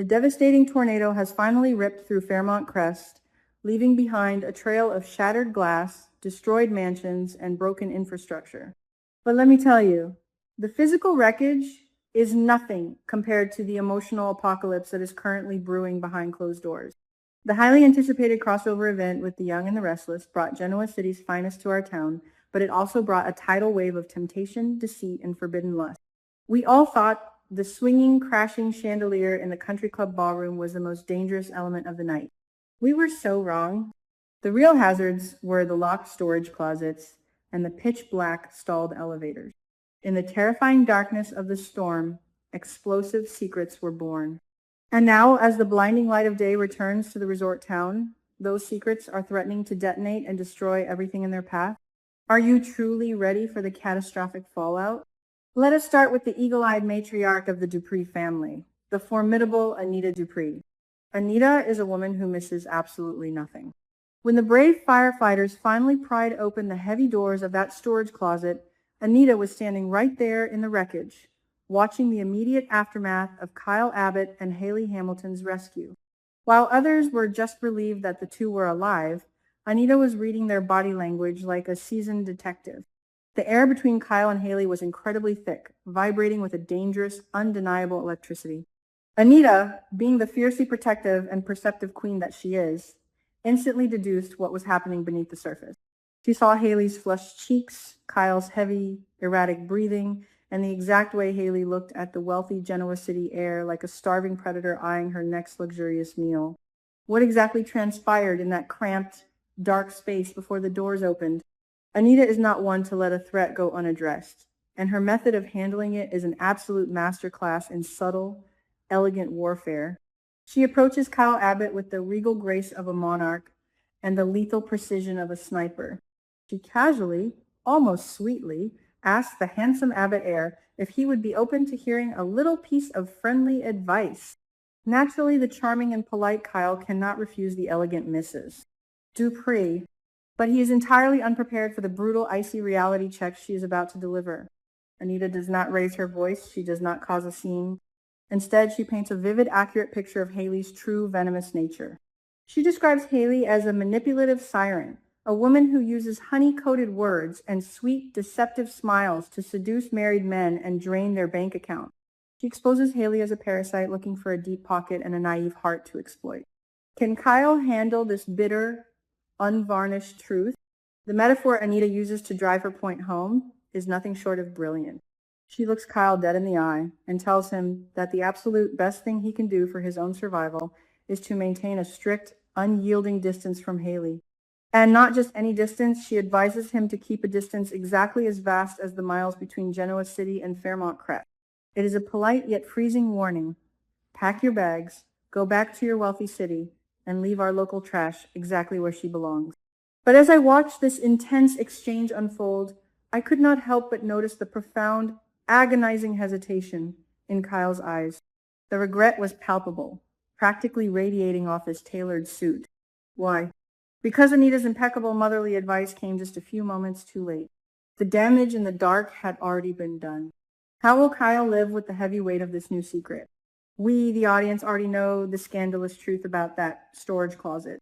devastating tornado has finally ripped through Fairmont Crest, leaving behind a trail of shattered glass, destroyed mansions, and broken infrastructure. But let me tell you, the physical wreckage is nothing compared to the emotional apocalypse that is currently brewing behind closed doors. The highly anticipated crossover event with the Young and the Restless brought Genoa City's finest to our town, but it also brought a tidal wave of temptation, deceit, and forbidden lust. We all thought the swinging, crashing chandelier in the country club ballroom was the most dangerous element of the night. We were so wrong. The real hazards were the locked storage closets and the pitch-black stalled elevators. In the terrifying darkness of the storm, explosive secrets were born. And now, as the blinding light of day returns to the resort town, those secrets are threatening to detonate and destroy everything in their path. Are you truly ready for the catastrophic fallout? Let us start with the eagle-eyed matriarch of the Dupree family, the formidable Anita Dupree. Anita is a woman who misses absolutely nothing. When the brave firefighters finally pried open the heavy doors of that storage closet, Anita was standing right there in the wreckage, watching the immediate aftermath of Kyle Abbott and Hayley Hamilton's rescue. While others were just relieved that the two were alive, Anita was reading their body language like a seasoned detective. The air between Kyle and Hayley was incredibly thick, vibrating with a dangerous, undeniable electricity. Anita, being the fiercely protective and perceptive queen that she is, instantly deduced what was happening beneath the surface. She saw Hayley's flushed cheeks, Kyle's heavy, erratic breathing, and the exact way Hayley looked at the wealthy Genoa City air like a starving predator eyeing her next luxurious meal. What exactly transpired in that cramped, dark space before the doors opened? Anita is not one to let a threat go unaddressed, and her method of handling it is an absolute masterclass in subtle, elegant warfare. She approaches Kyle Abbott with the regal grace of a monarch and the lethal precision of a sniper. She casually, almost sweetly, asked the handsome Abbott heir if he would be open to hearing a little piece of friendly advice. Naturally, the charming and polite Kyle cannot refuse the elegant misses. Dupree, but he is entirely unprepared for the brutal, icy reality check she is about to deliver. Anita does not raise her voice. She does not cause a scene. Instead, she paints a vivid, accurate picture of Hayley's true, venomous nature. She describes Hayley as a manipulative siren, a woman who uses honey-coated words and sweet, deceptive smiles to seduce married men and drain their bank account. She exposes Hayley as a parasite looking for a deep pocket and a naive heart to exploit. Can Kyle handle this bitter, unvarnished truth? The metaphor Anita uses to drive her point home is nothing short of brilliant. She looks Kyle dead in the eye and tells him that the absolute best thing he can do for his own survival is to maintain a strict, unyielding distance from Hayley. And not just any distance, she advises him to keep a distance exactly as vast as the miles between Genoa City and Fairmont Crest. It is a polite yet freezing warning. Pack your bags, go back to your wealthy city, and leave our local trash exactly where she belongs. But as I watched this intense exchange unfold, I could not help but notice the profound, agonizing hesitation in Kyle's eyes. The regret was palpable, practically radiating off his tailored suit. Why? Because Anita's impeccable motherly advice came just a few moments too late. The damage in the dark had already been done. How will Kyle live with the heavy weight of this new secret? We, the audience, already know the scandalous truth about that storage closet.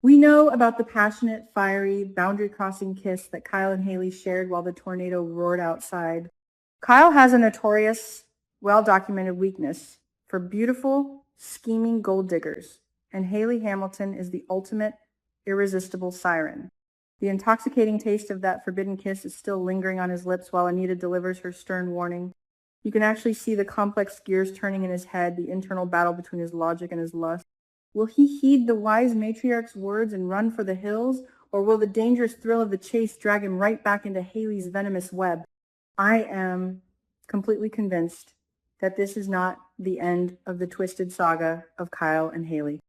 We know about the passionate, fiery, boundary-crossing kiss that Kyle and Hayley shared while the tornado roared outside. Kyle has a notorious, well-documented weakness for beautiful, scheming gold diggers, and Hayley Hamilton is the ultimate, irresistible siren. The intoxicating taste of that forbidden kiss is still lingering on his lips while Anita delivers her stern warning. You can actually see the complex gears turning in his head, the internal battle between his logic and his lust. Will he heed the wise matriarch's words and run for the hills, or will the dangerous thrill of the chase drag him right back into Hayley's venomous web? I am completely convinced that this is not the end of the twisted saga of Kyle and Hayley.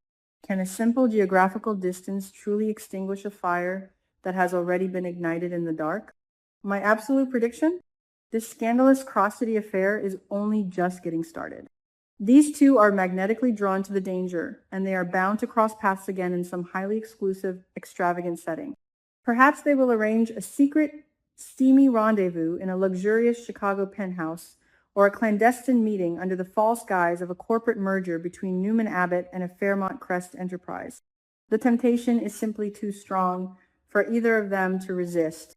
Can a simple geographical distance truly extinguish a fire that has already been ignited in the dark? My absolute prediction? This scandalous cross-city affair is only just getting started. These two are magnetically drawn to the danger, and they are bound to cross paths again in some highly exclusive, extravagant setting. Perhaps they will arrange a secret, steamy rendezvous in a luxurious Chicago penthouse, or a clandestine meeting under the false guise of a corporate merger between Newman Abbott and a Fairmont Crest enterprise. The temptation is simply too strong for either of them to resist.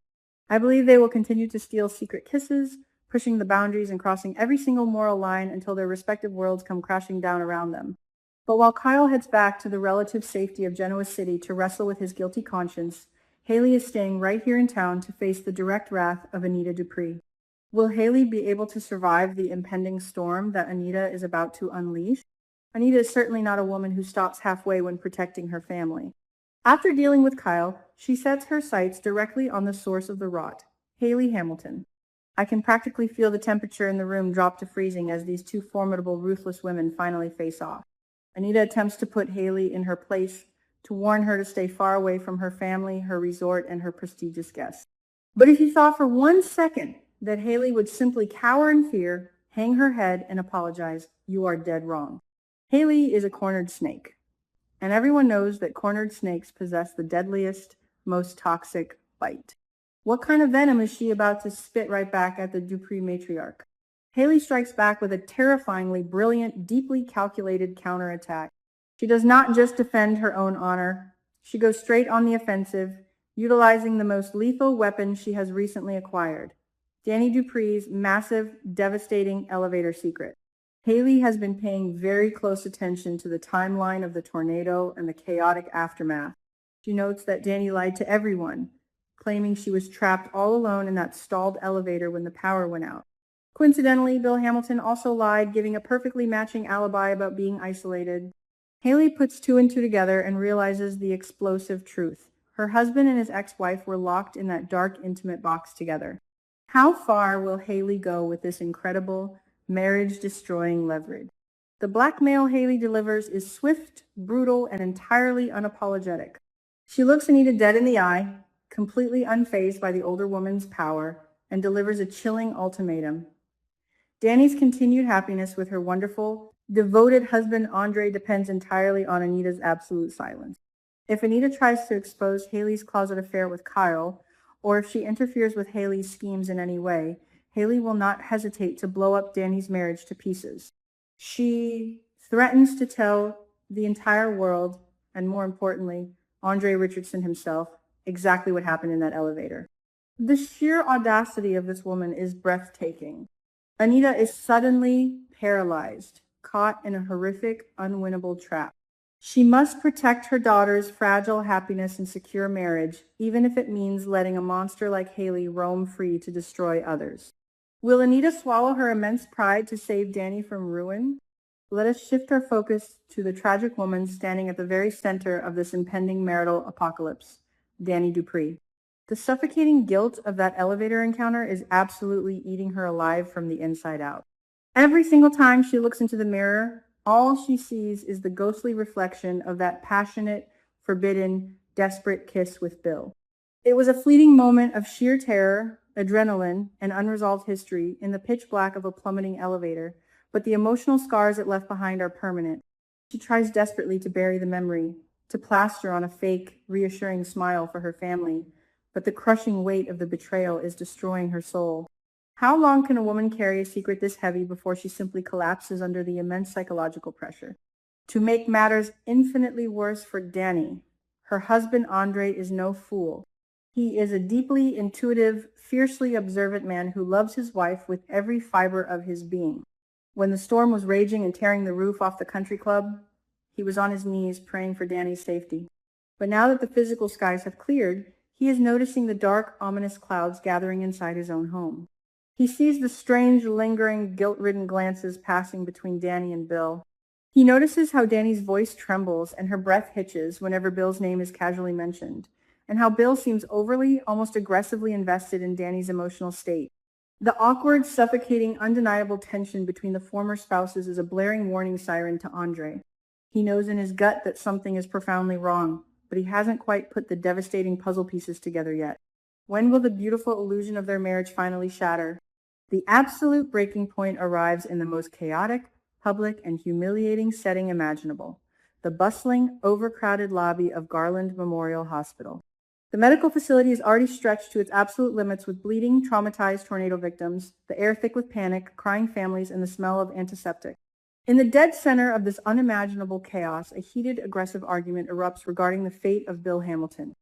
I believe they will continue to steal secret kisses, pushing the boundaries and crossing every single moral line until their respective worlds come crashing down around them. But while Kyle heads back to the relative safety of Genoa City to wrestle with his guilty conscience, Hayley is staying right here in town to face the direct wrath of Anita Dupree. Will Hayley be able to survive the impending storm that Anita is about to unleash? Anita is certainly not a woman who stops halfway when protecting her family. After dealing with Kyle, she sets her sights directly on the source of the rot, Hayley Hamilton. I can practically feel the temperature in the room drop to freezing as these two formidable, ruthless women finally face off. Anita attempts to put Hayley in her place, to warn her to stay far away from her family, her resort, and her prestigious guests. But if you thought for 1 second that Hayley would simply cower in fear, hang her head, and apologize, you are dead wrong. Hayley is a cornered snake, and everyone knows that cornered snakes possess the deadliest, most toxic bite. What kind of venom is she about to spit right back at the Dupree matriarch? Hayley strikes back with a terrifyingly brilliant, deeply calculated counterattack. She does not just defend her own honor. She goes straight on the offensive, utilizing the most lethal weapon she has recently acquired, Danny Dupree's massive, devastating elevator secret. Hayley has been paying very close attention to the timeline of the tornado and the chaotic aftermath. She notes that Danny lied to everyone, claiming she was trapped all alone in that stalled elevator when the power went out. Coincidentally, Bill Hamilton also lied, giving a perfectly matching alibi about being isolated. Hayley puts two and two together and realizes the explosive truth. Her husband and his ex-wife were locked in that dark, intimate box together. How far will Hayley go with this incredible, marriage-destroying leverage? The blackmail Hayley delivers is swift, brutal, and entirely unapologetic. She looks Anita dead in the eye, completely unfazed by the older woman's power, and delivers a chilling ultimatum. Danny's continued happiness with her wonderful, devoted husband Andre depends entirely on Anita's absolute silence. If Anita tries to expose Hayley's closet affair with Kyle, or if she interferes with Hayley's schemes in any way, Hayley will not hesitate to blow up Danny's marriage to pieces. She threatens to tell the entire world, and more importantly, Andre Richardson himself, exactly what happened in that elevator. The sheer audacity of this woman is breathtaking. Anita is suddenly paralyzed, caught in a horrific, unwinnable trap. She must protect her daughter's fragile happiness and secure marriage, even if it means letting a monster like Hayley roam free to destroy others. Will Anita swallow her immense pride to save Danny from ruin? Let us shift our focus to the tragic woman standing at the very center of this impending marital apocalypse, Danny Dupree. The suffocating guilt of that elevator encounter is absolutely eating her alive from the inside out. Every single time she looks into the mirror, all she sees is the ghostly reflection of that passionate, forbidden, desperate kiss with Bill. It was a fleeting moment of sheer terror, adrenaline, and unresolved history in the pitch black of a plummeting elevator, but the emotional scars it left behind are permanent. She tries desperately to bury the memory, to plaster on a fake, reassuring smile for her family, but the crushing weight of the betrayal is destroying her soul. How long can a woman carry a secret this heavy before she simply collapses under the immense psychological pressure? To make matters infinitely worse for Danny, her husband Andre is no fool. He is a deeply intuitive, fiercely observant man who loves his wife with every fiber of his being. When the storm was raging and tearing the roof off the country club, he was on his knees praying for Danny's safety. But now that the physical skies have cleared, he is noticing the dark, ominous clouds gathering inside his own home. He sees the strange, lingering, guilt-ridden glances passing between Danny and Bill. He notices how Danny's voice trembles and her breath hitches whenever Bill's name is casually mentioned, and how Bill seems overly, almost aggressively invested in Danny's emotional state. The awkward, suffocating, undeniable tension between the former spouses is a blaring warning siren to Andre. He knows in his gut that something is profoundly wrong, but he hasn't quite put the devastating puzzle pieces together yet. When will the beautiful illusion of their marriage finally shatter? The absolute breaking point arrives in the most chaotic, public, and humiliating setting imaginable, the bustling, overcrowded lobby of Garland Memorial Hospital. The medical facility is already stretched to its absolute limits with bleeding, traumatized tornado victims, the air thick with panic, crying families, and the smell of antiseptic. In the dead center of this unimaginable chaos, a heated, aggressive argument erupts regarding the fate of Bill Hamilton.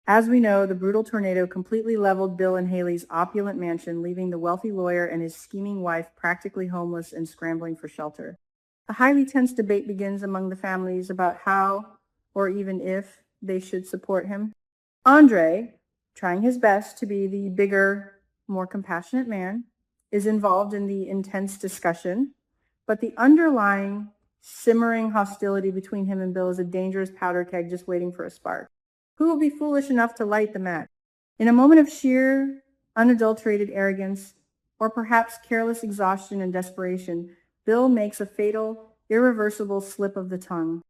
As we know, the brutal tornado completely leveled Bill and Hayley's opulent mansion, leaving the wealthy lawyer and his scheming wife practically homeless and scrambling for shelter. A highly tense debate begins among the families about how, or even if, they should support him. Andre, trying his best to be the bigger, more compassionate man, is involved in the intense discussion, but the underlying, simmering hostility between him and Bill is a dangerous powder keg just waiting for a spark. Who will be foolish enough to light the match? In a moment of sheer, unadulterated arrogance, or perhaps careless exhaustion and desperation, Bill makes a fatal, irreversible slip of the tongue.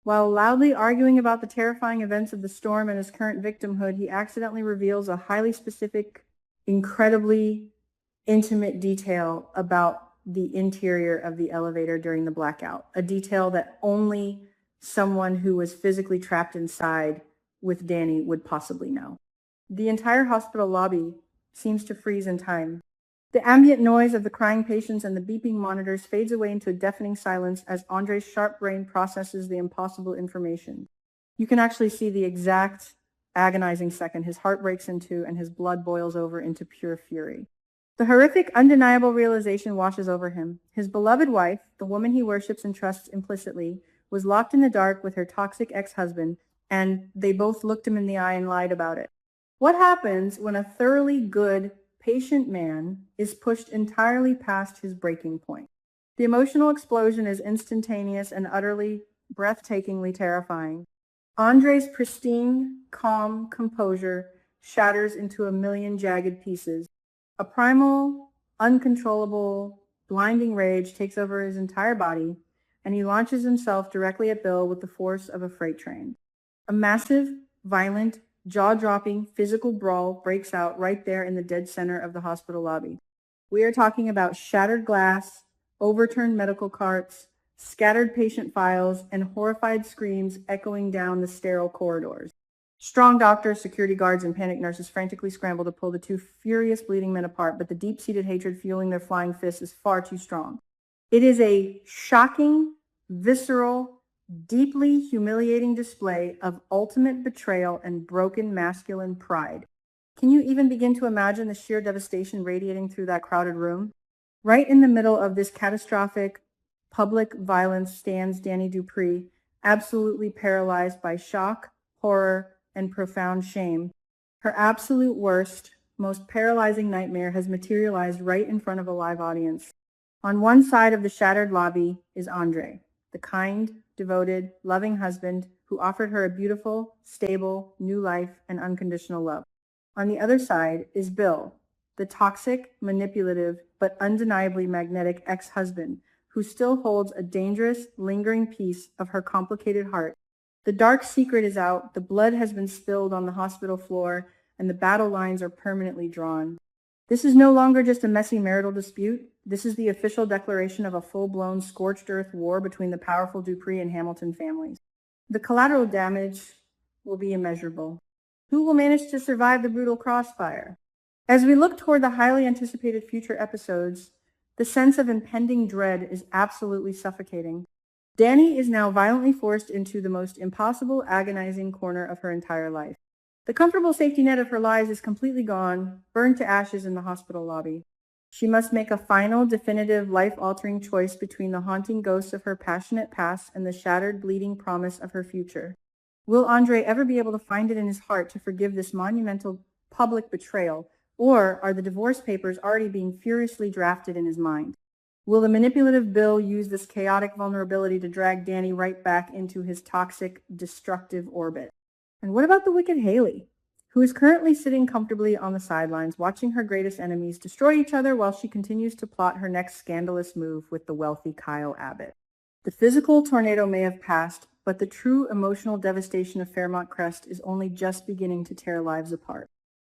While loudly arguing about the terrifying events of the storm and his current victimhood, he accidentally reveals a highly specific, incredibly intimate detail about the interior of the elevator during the blackout, a detail that only someone who was physically trapped inside with Danny would possibly know. The entire hospital lobby seems to freeze in time. The ambient noise of the crying patients and the beeping monitors fades away into a deafening silence as Andre's sharp brain processes the impossible information. You can actually see the exact agonizing second his heart breaks into and his blood boils over into pure fury. The horrific, undeniable realization washes over him. His beloved wife, the woman he worships and trusts implicitly, was locked in the dark with her toxic ex-husband, and they both looked him in the eye and lied about it. What happens when a thoroughly good, patient man is pushed entirely past his breaking point? The emotional explosion is instantaneous and utterly, breathtakingly terrifying. Andre's pristine, calm composure shatters into a million jagged pieces. A primal, uncontrollable, blinding rage takes over his entire body, and he launches himself directly at Bill with the force of a freight train. A massive, violent, jaw-dropping physical brawl breaks out right there in the dead center of the hospital lobby. We are talking about shattered glass, overturned medical carts, scattered patient files, and horrified screams echoing down the sterile corridors. Strong doctors, security guards, and panicked nurses frantically scramble to pull the two furious bleeding men apart, but the deep-seated hatred fueling their flying fists is far too strong. It is a shocking, visceral, deeply humiliating display of ultimate betrayal and broken masculine pride. Can you even begin to imagine the sheer devastation radiating through that crowded room? Right in the middle of this catastrophic public violence stands Danny Dupree, absolutely paralyzed by shock, horror, and profound shame. Her absolute worst, most paralyzing nightmare has materialized right in front of a live audience. On one side of the shattered lobby is Andre, the kind, devoted, loving husband who offered her a beautiful, stable, new life and unconditional love. On the other side is Bill, the toxic, manipulative, but undeniably magnetic ex-husband who still holds a dangerous, lingering piece of her complicated heart. The dark secret is out, the blood has been spilled on the hospital floor, and the battle lines are permanently drawn. This is no longer just a messy marital dispute. This is the official declaration of a full-blown scorched earth war between the powerful Dupree and Hamilton families. The collateral damage will be immeasurable. Who will manage to survive the brutal crossfire? As we look toward the highly anticipated future episodes, the sense of impending dread is absolutely suffocating. Danny is now violently forced into the most impossible, agonizing corner of her entire life. The comfortable safety net of her lives is completely gone, burned to ashes in the hospital lobby. She must make a final, definitive, life-altering choice between the haunting ghosts of her passionate past and the shattered, bleeding promise of her future. Will Andre ever be able to find it in his heart to forgive this monumental public betrayal, or are the divorce papers already being furiously drafted in his mind? Will the manipulative Bill use this chaotic vulnerability to drag Danny right back into his toxic, destructive orbit? And what about the wicked Hayley, who is currently sitting comfortably on the sidelines, watching her greatest enemies destroy each other while she continues to plot her next scandalous move with the wealthy Kyle Abbott? The physical tornado may have passed, but the true emotional devastation of Fairmont Crest is only just beginning to tear lives apart.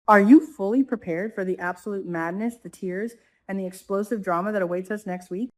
Are you fully prepared for the absolute madness, the tears, and the explosive drama that awaits us next week?